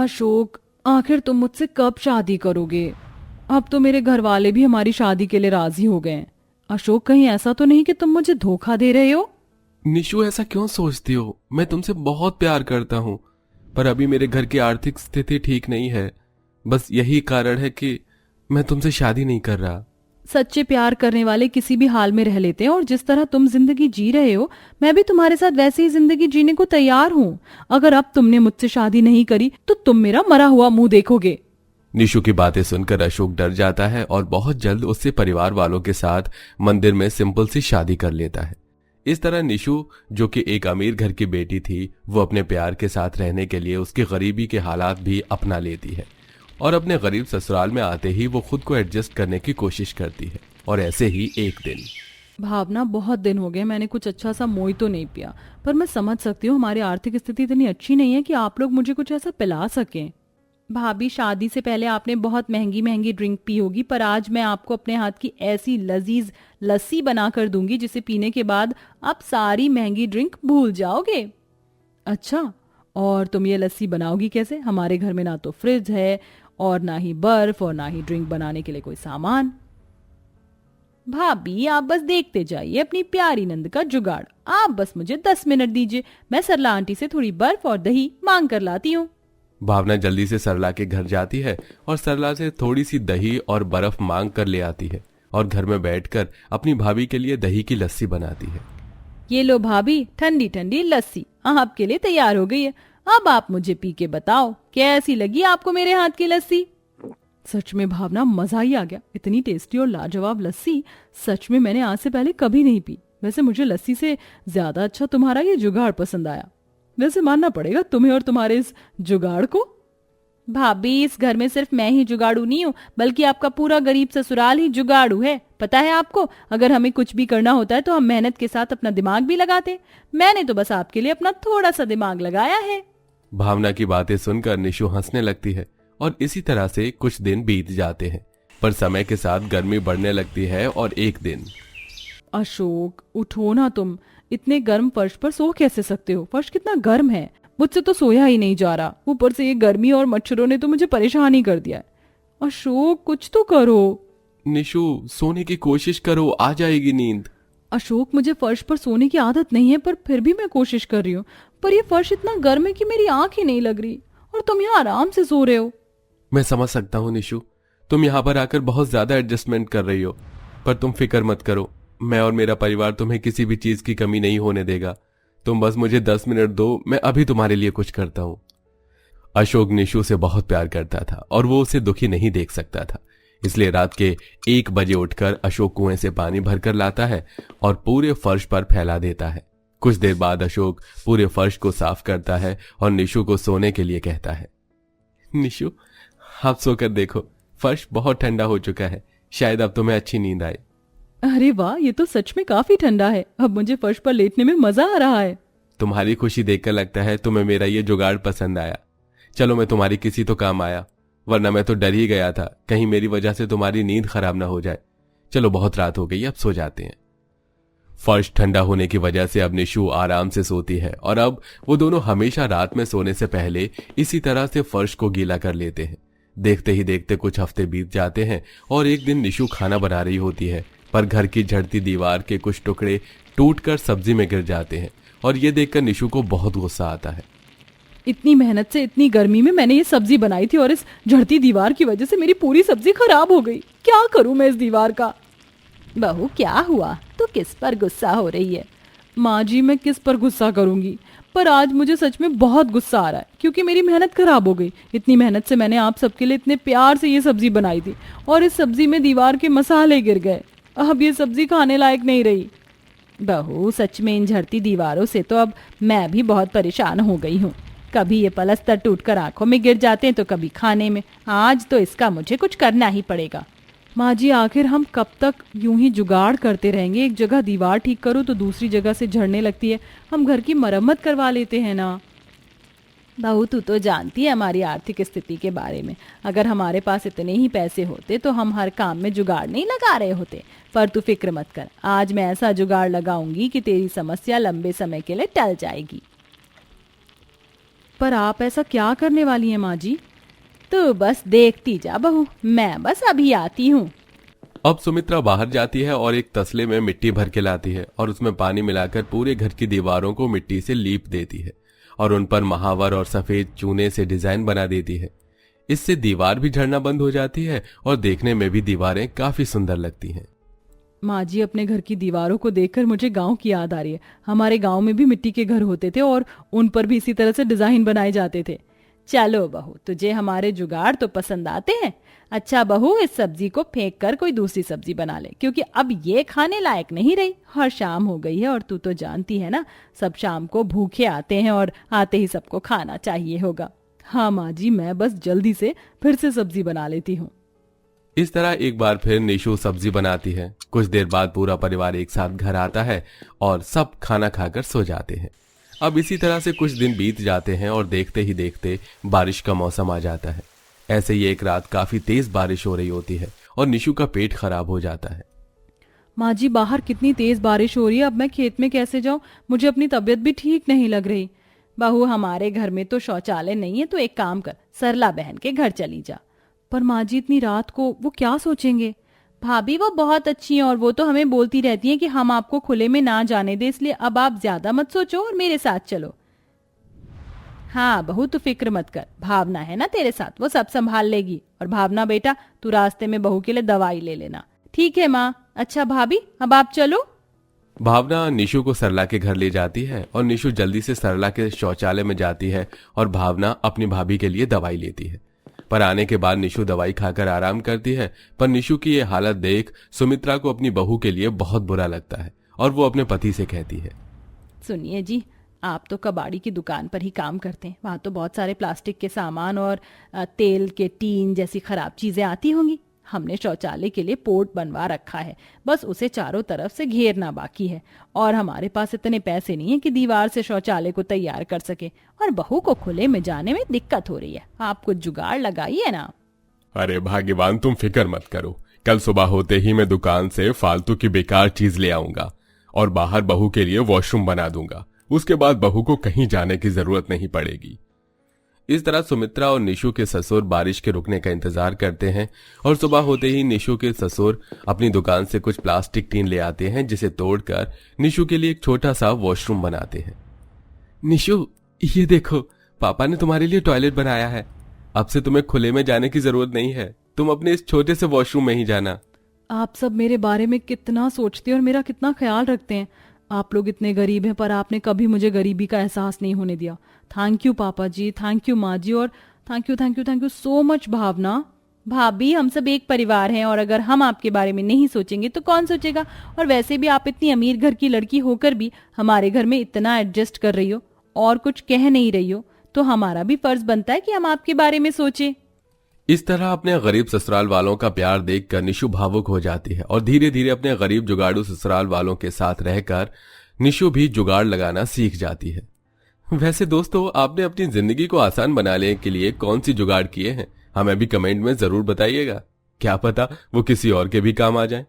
अशोक, आखिर तुम मुझसे कब शादी करोगे? अब तो मेरे घर वाले भी हमारी शादी के लिए राजी हो गए हैं। अशोक, कहीं ऐसा तो नहीं कि तुम मुझे धोखा दे रहे हो? निशु, ऐसा क्यों सोचती हो? मैं तुमसे बहुत प्यार करता हूँ, पर अभी मेरे घर की आर्थिक स्थिति ठीक नहीं है। बस यही कारण है कि मैं तुमसे शादी नहीं कर रहा। सच्चे प्यार करने वाले किसी भी हाल में रह लेते हैं, और जिस तरह तुम जिंदगी जी रहे हो मैं भी तुम्हारे साथ वैसे ही जिंदगी जीने को तैयार हूँ। अगर अब तुमने मुझसे शादी नहीं करी तो तुम मेरा मरा हुआ मुंह देखोगे। निशु की बातें सुनकर अशोक डर जाता है और बहुत जल्द उससे परिवार वालों के साथ मंदिर में सिंपल सी शादी कर लेता है। इस तरह निशु, जो कि एक अमीर घर की बेटी थी, वो अपने प्यार के साथ रहने के लिए उसकी गरीबी के हालात भी अपना लेती है और अपने गरीब ससुराल में आते ही वो खुद को एडजस्ट करने की कोशिश करती है। और ऐसे ही एक दिन। भावना, बहुत दिन हो गए मैंने कुछ अच्छा सा मोई तो नहीं पिया, पर मैं समझ सकती हूँ हमारी आर्थिक स्थिति इतनी अच्छी नहीं है कि आप लोग मुझे कुछ ऐसा पिला सकें। भाभी, शादी से पहले आपने बहुत महंगी महंगी ड्रिंक पी होगी, पर आज मैं आपको अपने हाथ की ऐसी लजीज लस्सी बना कर दूंगी जिसे पीने के बाद आप सारी महंगी ड्रिंक भूल जाओगे। अच्छा, और तुम ये लस्सी बनाओगी कैसे? हमारे घर में ना तो फ्रिज है, और ना ही बर्फ, और ना ही ड्रिंक बनाने के लिए कोई सामान। भाभी, आप बस देखते जाइए अपनी प्यारी नंद का जुगाड़। आप बस मुझे 10 मिनट दीजिए, मैं सरला आंटी से थोड़ी बर्फ और दही मांग कर लाती हूँ। भावना जल्दी से सरला के घर जाती है और सरला से थोड़ी सी दही और बर्फ मांग कर ले आती है और घर में बैठकर अपनी भाभी के लिए दही की लस्सी बनाती है। ये लो भाभी, ठंडी ठंडी लस्सी आपके लिए तैयार हो गई है। अब आप मुझे पी के बताओ कैसी लगी आपको मेरे हाथ की लस्सी। सच में भावना, मजा ही आ गया। इतनी टेस्टी और लाजवाब लस्सी सच में मैंने आज से पहले कभी नहीं पी। वैसे मुझे लस्सी से ज्यादा अच्छा तुम्हारा ये जुगाड़ पसंद आया। वैसे मानना पड़ेगा तुम्हें और तुम्हारे इस जुगाड़ को। भाभी, इस घर में सिर्फ मैं ही जुगाड़ू नहीं हूँ, बल्कि आपका पूरा गरीब ससुराल ही जुगाड़ू है। पता है आपको, अगर हमें कुछ भी करना होता है तो हम मेहनत के साथ अपना दिमाग भी लगाते। मैंने तो बस आपके लिए अपना थोड़ा सा दिमाग लगाया है। भावना की बातें सुनकर निशु हंसने लगती है और इसी तरह से कुछ दिन बीत जाते हैं। पर समय के साथ गर्मी बढ़ने लगती है और एक दिन। अशोक, उठो ना तुम। इतने गर्म फर्श पर सो कैसे सकते हो? फर्श कितना गर्म है, मुझसे तो सोया ही नहीं जा रहा। ऊपर से ये गर्मी और मच्छरों ने तो मुझे परेशान ही कर दिया है। अशोक, कुछ तो करो। निशु, सोने की कोशिश करो, आ जाएगी नींद। अशोक, मुझे फर्श पर सोने की आदत नहीं है, पर फिर भी मैं कोशिश कर रही हूँ। पर यह फर्श इतना गर्म है कि मेरी आंख ही नहीं लग रही, और तुम यहाँ आराम से सो रहे हो। मैं समझ सकता हूँ निशु, तुम यहाँ पर आकर बहुत ज्यादा एडजस्टमेंट कर रही हो, पर तुम फिक्र मत करो। मैं और मेरा परिवार तुम्हें किसी भी चीज की कमी नहीं होने देगा। तुम बस मुझे 10 मिनट दो, मैं अभी तुम्हारे लिए कुछ करता हूँ। अशोक निशु से बहुत प्यार करता था और वो उसे दुखी नहीं देख सकता था। इसलिए रात के 1 बजे उठकर अशोक कुएं से पानी भरकर लाता है और पूरे फर्श पर फैला देता है। कुछ देर बाद अशोक पूरे फर्श को साफ करता है और निशु को सोने के लिए कहता है। निशु, आप सोकर देखो, फर्श बहुत ठंडा हो चुका है। शायद अब तुम्हें अच्छी नींद आए। अरे वाह, ये तो सच में काफी ठंडा है। अब मुझे फर्श पर लेटने में मजा आ रहा है। तुम्हारी खुशी देखकर लगता है तुम्हें मेरा ये जुगाड़ पसंद आया। चलो, मैं तुम्हारी किसी तो काम आया, वरना मैं तो डर ही गया था कहीं मेरी वजह से तुम्हारी नींद खराब ना हो जाए। चलो, बहुत रात हो गई, अब सो जाते हैं। फर्श ठंडा होने की वजह से अब निशु आराम से सोती है और अब वो दोनों हमेशा रात में सोने से पहले इसी तरह से फर्श को गीला कर लेते हैं। देखते ही देखते कुछ हफ्ते बीत जाते हैं और एक दिन निशु खाना बना रही होती है, पर घर की झड़ती दीवार के कुछ टुकड़े टूटकर सब्जी में गिर जाते हैं और ये देखकर निशु को बहुत गुस्सा आता है। इतनी मेहनत से इतनी गर्मी में मैंने ये सब्जी बनाई थी, और इस झड़ती दीवार की वजह से मेरी पूरी सब्जी खराब हो गई। क्या करूं मैं इस दीवार का? बहू, क्या हुआ? तू किस पर गुस्सा हो रही है? माँ जी, मैं किस पर गुस्सा करूंगी, पर आज मुझे सच में बहुत गुस्सा आ रहा है, क्योंकि मेरी मेहनत खराब हो गई। इतनी मेहनत से मैंने आप सबके लिए इतने प्यार से ये सब्जी बनाई थी, और इस सब्जी में दीवार के मसाले गिर गए। अब ये सब्जी खाने लायक नहीं रही। बहू, सच में इन झड़ती दीवारों से तो अब मैं भी बहुत परेशान हो गई हूँ। कभी ये पलस्तर टूटकर आंखों में गिर जाते हैं तो कभी खाने में। आज तो इसका मुझे कुछ करना ही पड़ेगा। माँ जी, आखिर हम कब तक यूं ही जुगाड़ करते रहेंगे? एक जगह दीवार ठीक करो तो दूसरी जगह से झड़ने लगती है। हम घर की मरम्मत करवा लेते हैं ना। बहू, तू तो जानती है हमारी आर्थिक स्थिति के बारे में। अगर हमारे पास इतने ही पैसे होते तो हम हर काम में जुगाड़ नहीं लगा रहे होते। पर तू फिक्र मत कर, आज मैं ऐसा जुगाड़ लगाऊंगी कि तेरी समस्या लंबे समय के लिए टल जाएगी। पर आप ऐसा क्या करने वाली हैं माँ जी? तो बस देखती जा बहू, मैं बस अभी आती हूँ। अब सुमित्रा बाहर जाती है और एक तसले में मिट्टी भर के लाती है और उसमें पानी मिलाकर पूरे घर की दीवारों को मिट्टी से लीप देती है और उन पर महावर और सफेद चूने से डिजाइन बना देती है। इससे दीवार भी झड़ना बंद हो जाती है और देखने में भी दीवारें काफी सुंदर लगती हैं। माँ जी, अपने घर की दीवारों को देखकर मुझे गांव की याद आ रही है। हमारे गांव में भी मिट्टी के घर होते थे और उन पर भी इसी तरह से डिजाइन बनाए जाते थे। चलो बहू, तुझे हमारे जुगाड़ तो पसंद आते हैं। अच्छा बहू, इस सब्जी को फेंक कर कोई दूसरी सब्जी बना ले, क्योंकि अब ये खाने लायक नहीं रही। और शाम हो गई है और तू तो जानती है ना, सब शाम को भूखे आते हैं और आते ही सबको खाना चाहिए होगा। हाँ माँ जी, मैं बस जल्दी से फिर से सब्जी बना लेती हूँ। इस तरह एक बार फिर निशु सब्जी बनाती है। कुछ देर बाद पूरा परिवार एक साथ घर आता है और सब खाना खाकर सो जाते हैं। अब इसी तरह से कुछ दिन बीत जाते हैं और देखते ही देखते बारिश का मौसम आ जाता है। ऐसे ही एक रात काफी तेज बारिश हो रही होती है और निशु का पेट खराब हो जाता है। माँ जी, बाहर कितनी तेज बारिश हो रही है, अब मैं खेत में कैसे जाऊं? मुझे अपनी तबीयत भी ठीक नहीं लग रही। बहू, हमारे घर में तो शौचालय नहीं है, तो एक काम कर, सरला बहन के घर चली जा। पर माँ जी, इतनी रात को वो क्या सोचेंगे? भाभी, वो बहुत अच्छी हैं और वो तो हमें बोलती रहती हैं कि हम आपको खुले में ना जाने दे, इसलिए अब आप ज्यादा मत सोचो और मेरे साथ चलो। हाँ बहू, तू फिक्र मत कर, भावना है ना तेरे साथ, वो सब संभाल लेगी। और भावना बेटा, तू रास्ते में बहू के लिए दवाई ले लेना। ठीक है माँ। अच्छा भाभी, अब आप चलो। भावना निशु को सरला के घर ले जाती है और निशु जल्दी से सरला के शौचालय में जाती है और भावना अपनी भाभी के लिए दवाई लेती है। पर आने के बाद निशु दवाई खाकर आराम करती है। पर निशु की ये हालत देख सुमित्रा को अपनी बहू के लिए बहुत बुरा लगता है और वो अपने पति से कहती है, सुनिए जी, आप तो कबाड़ी की दुकान पर ही काम करते हैं, वहाँ तो बहुत सारे प्लास्टिक के सामान और तेल के टीन जैसी खराब चीजें आती होंगी। हमने शौचालय के लिए पोर्ट बनवा रखा है, बस उसे चारों तरफ से घेरना बाकी है। और हमारे पास इतने पैसे नहीं है कि दीवार से शौचालय को तैयार कर सके, और बहू को खुले में जाने में दिक्कत हो रही है। आप कुछ जुगाड़ लगाइए ना। अरे भाग्यवान, तुम फिक्र मत करो, कल सुबह होते ही मैं दुकान से फालतू की बेकार चीज ले आऊंगा और बाहर बहू के लिए वॉशरूम बना दूंगा। उसके बाद बहू को कहीं जाने की जरूरत नहीं पड़ेगी। इस तरह सुमित्रा और निशु के ससुर बारिश के रुकने का इंतजार करते हैं और सुबह होते ही निशु के ससुर अपनी दुकान से कुछ प्लास्टिक टीन ले आते हैं, जिसे तोड़कर निशु के लिए एक छोटा सा वॉशरूम बनाते हैं। निशु, ये देखो, पापा ने तुम्हारे लिए टॉयलेट बनाया है। अब से तुम्हें खुले में जाने की जरूरत नहीं है, तुम अपने इस छोटे से वॉशरूम में ही जाना। आप सब मेरे बारे में कितना सोचते हैं और मेरा कितना ख्याल रखते हैं। आप लोग इतने गरीब हैं, पर आपने कभी मुझे गरीबी का एहसास नहीं होने दिया। थैंक यू पापा जी, थैंक यू माँ जी, और थैंक यू सो मच भावना। भाभी, हम सब एक परिवार हैं और अगर हम आपके बारे में नहीं सोचेंगे तो कौन सोचेगा? और वैसे भी आप इतनी अमीर घर की लड़की होकर भी हमारे घर में इतना एडजस्ट कर रही हो और कुछ कह नहीं रही हो, तो हमारा भी फर्ज बनता है कि हम आपके बारे में सोचें। इस तरह अपने गरीब ससुराल वालों का प्यार देखकर निशु भावुक हो जाती है और धीरे धीरे अपने गरीब जुगाड़ू ससुराल वालों के साथ रहकर निशु भी जुगाड़ लगाना सीख जाती है। वैसे दोस्तों, आपने अपनी जिंदगी को आसान बनाने के लिए कौन सी जुगाड़ किए हैं, हमें भी कमेंट में जरूर बताइएगा। क्या पता वो किसी और के भी काम आ जाए।